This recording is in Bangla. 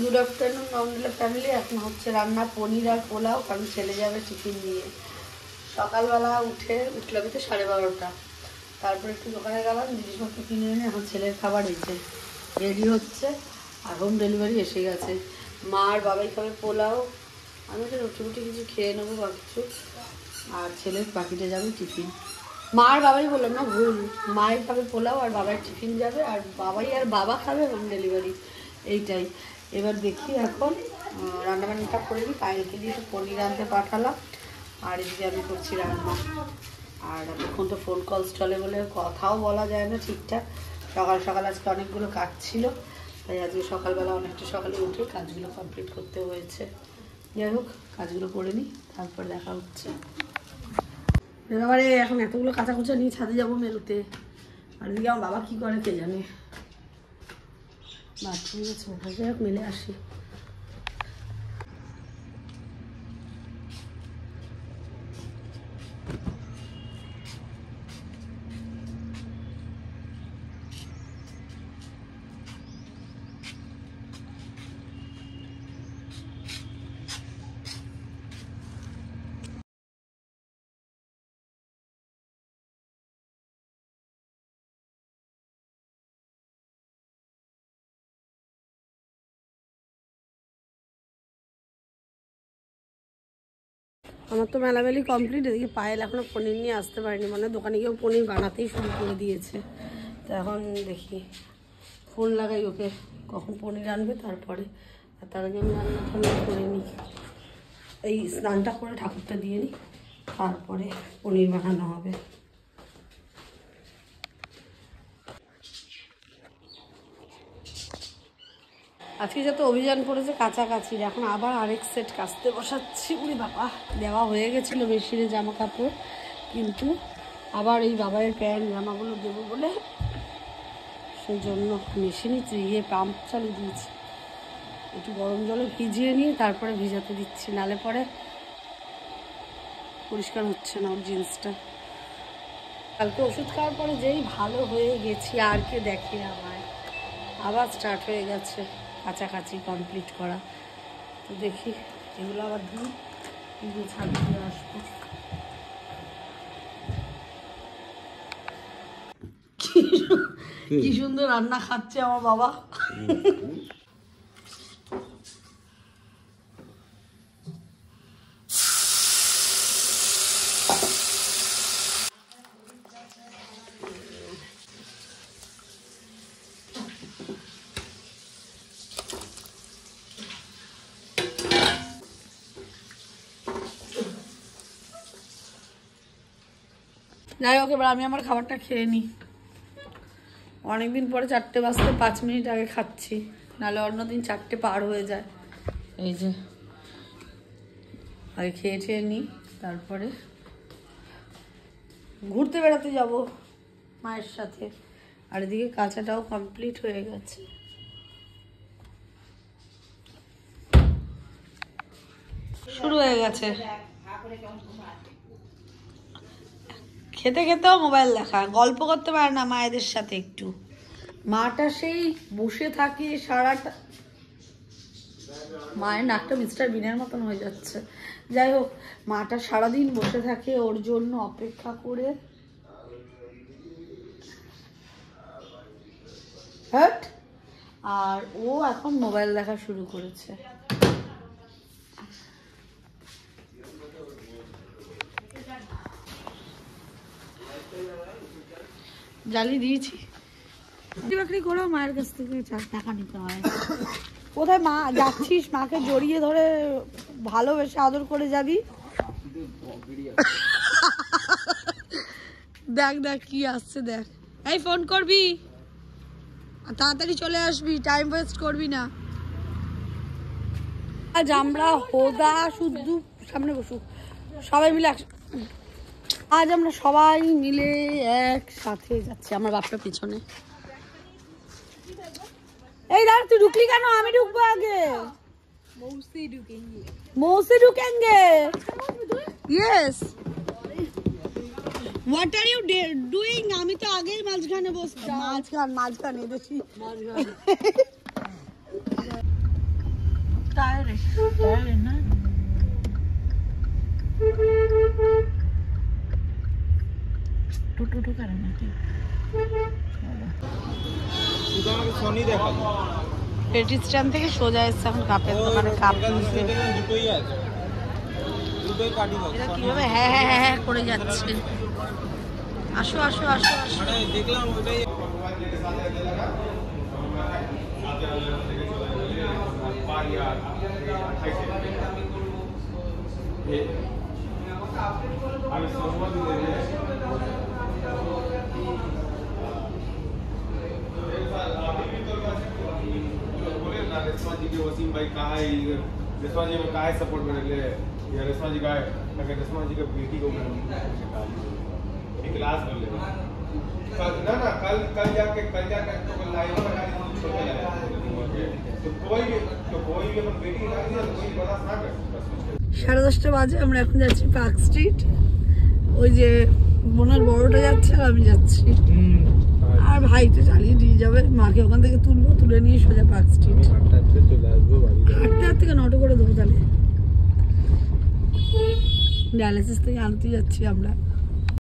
Good afternoon নন্দিলা family. এখন হচ্ছে রান্না পনির আর পোলাও, কারণ ছেলে যাবে টিফিন নিয়ে। সকালবেলা উঠলাম তো 12:30। তারপরে একটু দোকানে গেলাম, জিনিসপত্র কিনে এনে এখন ছেলের খাবার হয়েছে, রেডি হচ্ছে। আর হোম ডেলিভারি এসে গেছে। মা আর বাবাই খাবে পোলাও, আমি তো রুটি রুটি কিছু খেয়ে নেবো বা কিছু। আর ছেলের বাকিটা যাবে টিফিন। মা আর বাবাই বললাম না, ভুল। মায়ের খাবে পোলাও আর বাবার টিফিন যাবে, আর বাবাই আর বাবা খাবে হোম ডেলিভারি, এইটাই। এবার দেখি এখন রান্নাবান্নাটা করে নিই। পায়েলকে দিয়ে একটু পনির আনতে পাঠালাম, আর এদিকে আমি করছি রান্না। আর এখন তো ফোন কলস চলে বলে কথাও বলা যায় না ঠিকঠাক। সকাল সকাল আজকে অনেকগুলো কাজ ছিল, তাই আজকে সকালবেলা অনেকটা সকালে উঠে কাজগুলো কমপ্লিট করতে হয়েছে। যাই হোক, কাজগুলো করে নিই, তারপর দেখা হচ্ছে। এবারে এখন এতগুলো কাঁচা কুচা নিয়ে ছাদে যাবো মেলতে। আর এদিকে আমার বাবা কী করে কে জানে। বাথরুম গেছে, যাই হোক মেলে আসি। আমার তো মেলামেলি কমপ্লিট। এদিকে পায়েল এখনও পনির নিয়ে আসতে পারেনি, মানে দোকানে গিয়েও পনির বানাতেই শুরু করে দিয়েছে। তো এখন দেখি ফোন লাগাই ওকে কখন পনির আনবে, তারপরে। আর তার আগে আমি রান্না করে নিই, এই স্নানটা করে ঠাকুরটা দিয়ে নিই, তারপরে পনির বানানো হবে। আজকে যত অভিযান করেছে কাছাকাছি, এখন আবার আরেক সেট কাচতে বসাচ্ছি। উনি বাবা, দেওয়া হয়ে গেছিলো মেশিনে জামা কাপড়, কিন্তু আবার এই বাবাইয়ের প্যান্ট জামাগুলো দেবো বলে সেই জন্য মেশিনে পাম্প চালিয়ে দিয়েছি। একটু গরম জলে ভিজিয়ে নিয়ে তারপরে ভিজাতে দিচ্ছি, নালে পরে পরিষ্কার হচ্ছে না ওর জিন্সটা। কালকে ওষুধ খাওয়ার পরে যেই ভালো হয়ে গেছি, আর কে দেখে আমায়। আবার স্টার্ট হয়ে গেছে কাছাকাছি কমপ্লিট করা। তো দেখি এগুলো আবার দিই, দিয়ে ছাড় দিয়ে আসবো। কি সুন্দর রান্না খাচ্ছে আমার বাবা। যাই হোক, এবার আমি আমার খাবারটা খেয়ে নিই। অনেকদিন পরে 4টে বাজতে 5 মিনিট আগে খাচ্ছি, নাহলে অন্যদিন 4টে পার হয়ে যায়। এই যে আগে খেয়ে নিই, তারপরে ঘুরতে বেড়াতে যাব মায়ের সাথে। আর এদিকে কাঁচাটাও কমপ্লিট হয়ে গেছে। শুরু হয়ে গেছে খেতে খেতেও মোবাইল দেখা, গল্প করতে পারে না মায়েদের সাথে একটু। মাটা সেই বসে থাকে সারাটা, মায়ের নাকটা মিস্টার বিনের মতন হয়ে যাচ্ছে। যাই হোক, মাটা সারাদিন বসে থাকে ওর জন্য অপেক্ষা করে। হ্যাট, আর ও এখন মোবাইল দেখা শুরু করেছে। জ্বালিয়ে দিয়েছি। চাকরি করো, মায়ের কাছ থেকে টাকা নিতে হয়। কোথায় মা যাচ্ছিস, মাকে জড়িয়ে ধরে ভালোবেসে আদর করে যাবি। দেখ দেখ কি আসছে, দেখ। এই ফোন করবি, তাড়াতাড়ি চলে আসবি, টাইম ওয়েস্ট করবি না। আজ আমরা হোদা শুদ্ধ সামনে বসু সবাই মিলে, আজ আমরা সবাই মিলে একসাথে যাচ্ছি। আমার বাপটা পিছনে। এই দাঁড়া, তুই ঢুকলি কেন? আমি ঢুকবো আগে। মৌসি ঢুকেঙ্গে। Yes, what are you doing? আমি তো আগেই মাঝখানে বসছি। মাঝখানে দেখি না টোটো কারণ নাকি পেটি স্ট্যান্ড থেকে সোজা এসছে এখন কাপের দোকানে কাপ কিভাবে হ্যাঁ হ্যাঁ হ্যাঁ হ্যাঁ করে যাচ্ছে। আসো আসো আসো আসো দেখলাম ওটাই रेशमा जी के वसीम भाई कहा है रेशमा जी में कहा है सपोर्ट करने के लिए या रेशमा जी का है अगर रेशमा जी का बेटी को क्लास कर ले ना ना कल जाके तो लाइव लगा तो कोई भी अपन बेटी लगा दिया तो कोई बता ना कर 10:30 বাজে আমরা এখন যাচ্ছি পার্ক স্ট্রিট। ওই যে বোনের বড়টা যাচ্ছে আর আমি যাচ্ছি আর ভাই তো চালিয়ে দিয়ে যাবে মাকে ওখান থেকে তুলবো তুলে নিয়ে সোজা পার্ক স্ট্রিট হাঁটতে হাঁটতে কেন অটো করে দেবো তাহলে ডায়ালিসিস থেকে আনতে যাচ্ছি আমরা।